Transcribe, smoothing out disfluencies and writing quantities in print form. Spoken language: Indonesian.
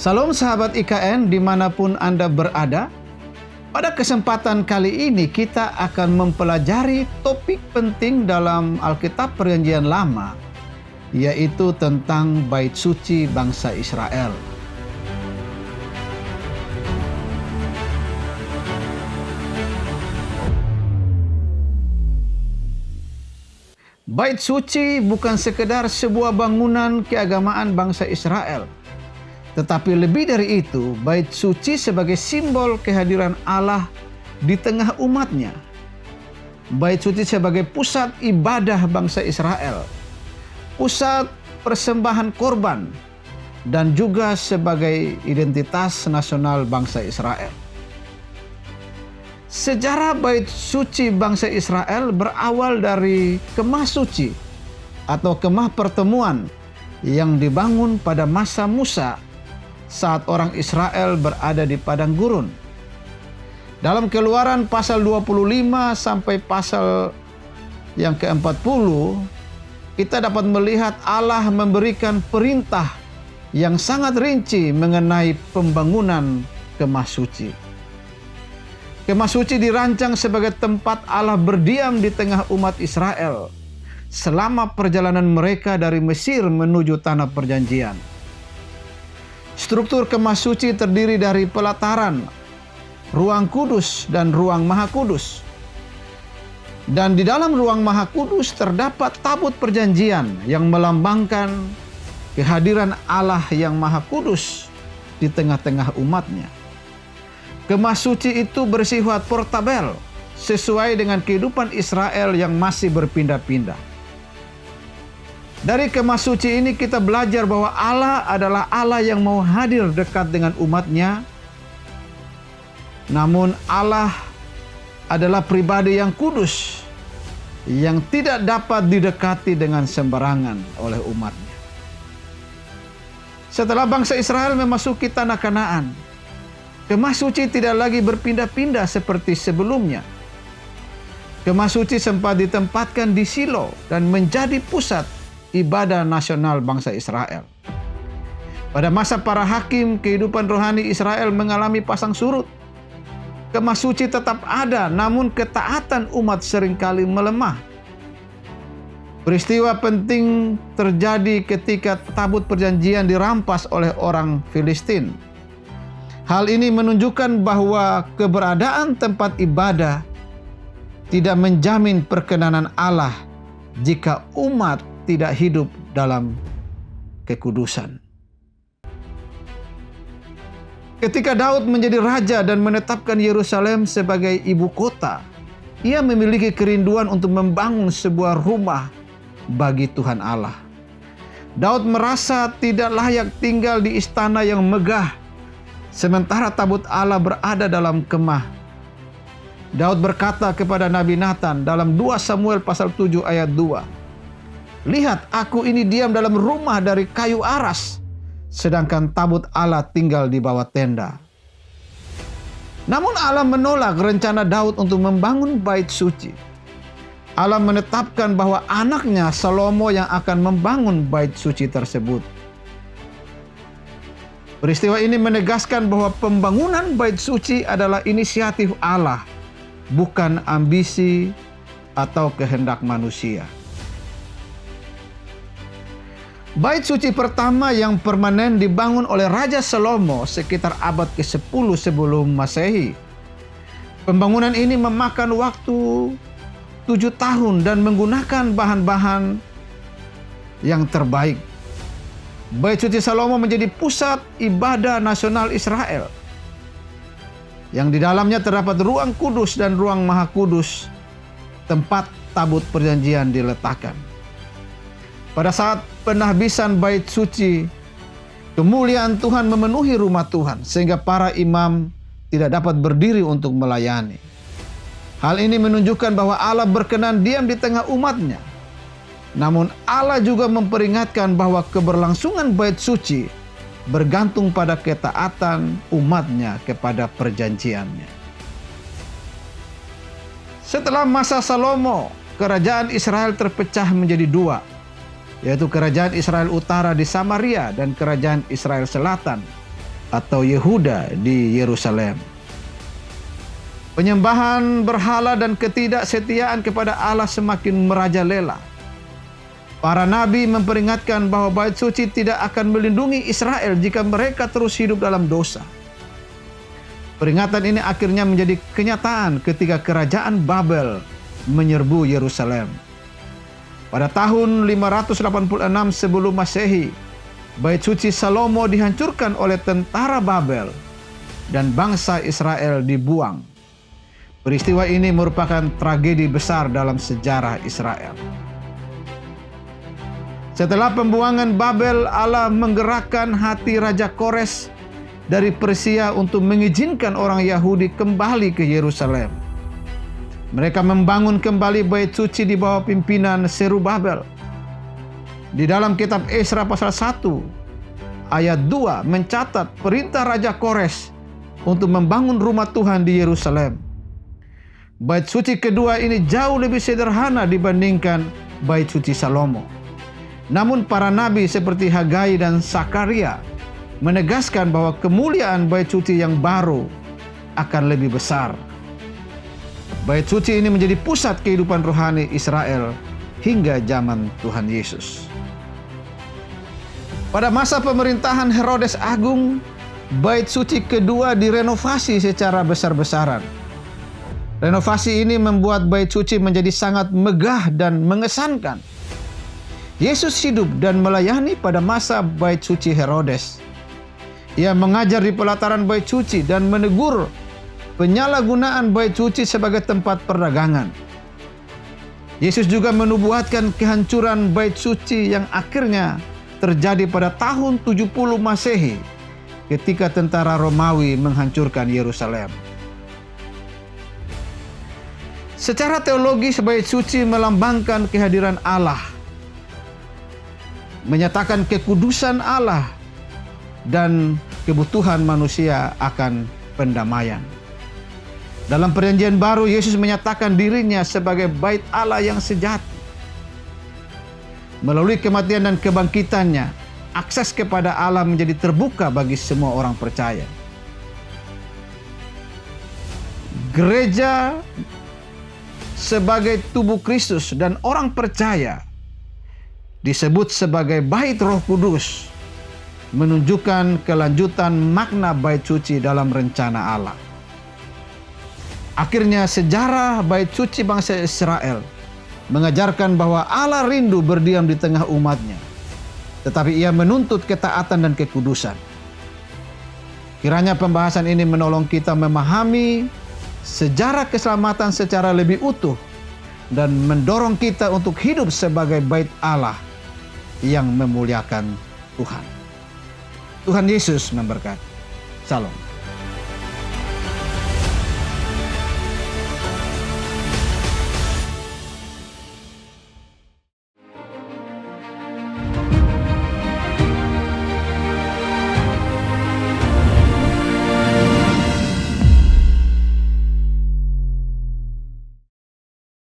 Salam sahabat IKN dimanapun Anda berada. Pada kesempatan kali ini kita akan mempelajari topik penting dalam Alkitab Perjanjian Lama, yaitu tentang Bait Suci bangsa Israel. Bait Suci bukan sekedar sebuah bangunan keagamaan bangsa Israel. Tetapi lebih dari itu, Bait Suci sebagai simbol kehadiran Allah di tengah umatnya. Bait Suci sebagai pusat ibadah bangsa Israel, pusat persembahan korban, dan juga sebagai identitas nasional bangsa Israel. Sejarah Bait Suci bangsa Israel berawal dari kemah suci atau kemah pertemuan yang dibangun pada masa Musa saat orang Israel berada di padang gurun. Dalam Keluaran pasal 25 sampai pasal yang ke-40, kita dapat melihat Allah memberikan perintah yang sangat rinci mengenai pembangunan kemah suci. Kemah suci dirancang sebagai tempat Allah berdiam di tengah umat Israel selama perjalanan mereka dari Mesir menuju tanah perjanjian. Struktur kemah suci terdiri dari pelataran, ruang kudus, dan ruang maha kudus. Dan di dalam ruang maha kudus terdapat tabut perjanjian yang melambangkan kehadiran Allah yang maha kudus di tengah-tengah umatnya. Kemah suci itu bersifat portabel sesuai dengan kehidupan Israel yang masih berpindah-pindah. Dari kemah suci ini kita belajar bahwa Allah adalah Allah yang mau hadir dekat dengan umatnya. Namun Allah adalah pribadi yang kudus, yang tidak dapat didekati dengan sembarangan oleh umatnya. Setelah bangsa Israel memasuki tanah Kanaan, kemah suci tidak lagi berpindah-pindah seperti sebelumnya. Kemah suci sempat ditempatkan di Shilo dan menjadi pusat ibadah nasional bangsa Israel. Pada masa para hakim, kehidupan rohani Israel mengalami pasang surut. Kemah suci tetap ada, namun ketaatan umat seringkali melemah. Peristiwa penting terjadi ketika tabut perjanjian dirampas oleh orang Filistin. Hal ini menunjukkan bahwa keberadaan tempat ibadah tidak menjamin perkenanan Allah jika umat tidak hidup dalam kekudusan. Ketika Daud menjadi raja dan menetapkan Yerusalem sebagai ibu kota, ia memiliki kerinduan untuk membangun sebuah rumah bagi Tuhan Allah. Daud merasa tidak layak tinggal di istana yang megah, sementara tabut Allah berada dalam kemah. Daud berkata kepada Nabi Nathan dalam 2 Samuel pasal 7 ayat 2, "Lihat, aku ini diam dalam rumah dari kayu aras, sedangkan tabut Allah tinggal di bawah tenda." Namun Allah menolak rencana Daud untuk membangun bait suci. Allah menetapkan bahwa anaknya Salomo yang akan membangun bait suci tersebut. Peristiwa ini menegaskan bahwa pembangunan bait suci adalah inisiatif Allah, bukan ambisi atau kehendak manusia. Bait suci pertama yang permanen dibangun oleh Raja Salomo sekitar abad ke-10 sebelum Masehi. Pembangunan ini memakan waktu 7 tahun dan menggunakan bahan-bahan yang terbaik. Bait suci Salomo menjadi pusat ibadah nasional Israel, yang di dalamnya terdapat ruang kudus dan ruang maha kudus, tempat tabut perjanjian diletakkan. Pada saat penahbisan bait suci, kemuliaan Tuhan memenuhi rumah Tuhan sehingga para imam tidak dapat berdiri untuk melayani. Hal ini menunjukkan bahwa Allah berkenan diam di tengah umatnya. Namun Allah juga memperingatkan bahwa keberlangsungan bait suci bergantung pada ketaatan umatnya kepada perjanjiannya. Setelah masa Salomo, kerajaan Israel terpecah menjadi 2, yaitu kerajaan Israel Utara di Samaria dan kerajaan Israel Selatan atau Yehuda di Yerusalem. Penyembahan berhala dan ketidaksetiaan kepada Allah semakin merajalela. Para nabi memperingatkan bahwa bait suci tidak akan melindungi Israel jika mereka terus hidup dalam dosa. Peringatan ini akhirnya menjadi kenyataan ketika kerajaan Babel menyerbu Yerusalem. Pada tahun 586 sebelum Masehi, bait suci Salomo dihancurkan oleh tentara Babel dan bangsa Israel dibuang. Peristiwa ini merupakan tragedi besar dalam sejarah Israel. Setelah pembuangan Babel, Allah menggerakkan hati Raja Kores dari Persia untuk mengizinkan orang Yahudi kembali ke Yerusalem. Mereka membangun kembali bait suci di bawah pimpinan Zerubabel. Di dalam kitab Esra pasal 1 ayat 2 mencatat perintah Raja Kores untuk membangun rumah Tuhan di Yerusalem. Bait suci kedua ini jauh lebih sederhana dibandingkan bait suci Salomo. Namun para nabi seperti Hagai dan Sakaria menegaskan bahwa kemuliaan bait suci yang baru akan lebih besar. Bait suci ini menjadi pusat kehidupan rohani Israel hingga zaman Tuhan Yesus. Pada masa pemerintahan Herodes Agung, bait suci kedua direnovasi secara besar-besaran. Renovasi ini membuat bait suci menjadi sangat megah dan mengesankan. Yesus hidup dan melayani pada masa bait suci Herodes. Ia mengajar di pelataran bait suci dan menegur penyalahgunaan bait suci sebagai tempat perdagangan. Yesus juga menubuatkan kehancuran bait suci yang akhirnya terjadi pada tahun 70 Masehi ketika tentara Romawi menghancurkan Yerusalem. Secara teologis, bait suci melambangkan kehadiran Allah, menyatakan kekudusan Allah dan kebutuhan manusia akan pendamaian. Dalam Perjanjian Baru, Yesus menyatakan dirinya sebagai bait Allah yang sejati. Melalui kematian dan kebangkitannya, akses kepada Allah menjadi terbuka bagi semua orang percaya. Gereja sebagai tubuh Kristus dan orang percaya disebut sebagai bait Roh Kudus, menunjukkan kelanjutan makna bait suci dalam rencana Allah. Akhirnya sejarah bait suci bangsa Israel mengajarkan bahwa Allah rindu berdiam di tengah umatnya, tetapi ia menuntut ketaatan dan kekudusan. Kiranya pembahasan ini menolong kita memahami sejarah keselamatan secara lebih utuh dan mendorong kita untuk hidup sebagai bait Allah yang memuliakan Tuhan. Tuhan Yesus memberkati. Salam.